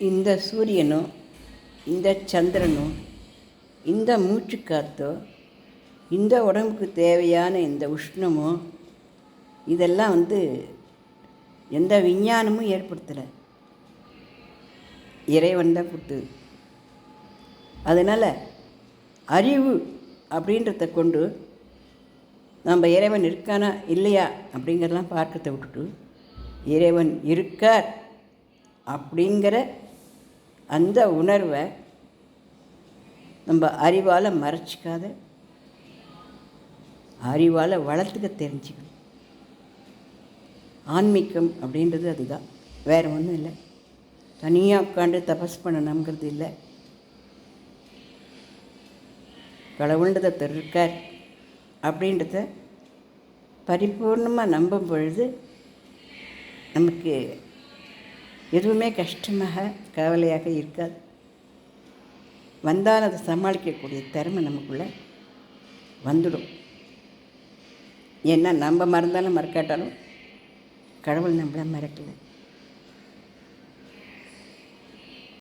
இந்த சூரியனும் இந்த சந்திரனும் இந்த மூச்சுக்காற்றோ இந்த உடம்புக்கு தேவையான இந்த உஷ்ணமோ இதெல்லாம் எந்த விஞ்ஞானமும் ஏற்படுத்தலை, இறைவன் தான் கொடுத்தது. அதனால் அறிவு அப்படின்றத கொண்டு நம்ம இறைவன் இருக்கானா இல்லையா அப்படிங்கிறதெல்லாம் பார்க்கறத விட்டுட்டு இறைவன் இருக்கார் அப்படிங்கிற அந்த உணர்வை நம்ம அறிவால் மறைச்சிக்காத அறிவால் வளர்த்துக்க தெரிஞ்சுக்கணும். ஆன்மீகம் அப்படின்றது அதுதான், வேறு ஒன்றும் இல்லை. தனியாக உட்காந்து தபஸ் பண்ணணுங்கிறது இல்லை. கடவுள்ன்றதை இருக்கார் அப்படின்றத பரிபூர்ணமாக நம்பும் பொழுது நமக்கு எதுவுமே கஷ்டமாக கவலையாக இருக்காது. வந்தால் அதை சமாளிக்கக்கூடிய திறமை நமக்குள்ளே வந்துடும். ஏன்னா நம்ம மறந்தாலும் மறக்காட்டாலும் கடவுள் நம்மளை மறக்கலை.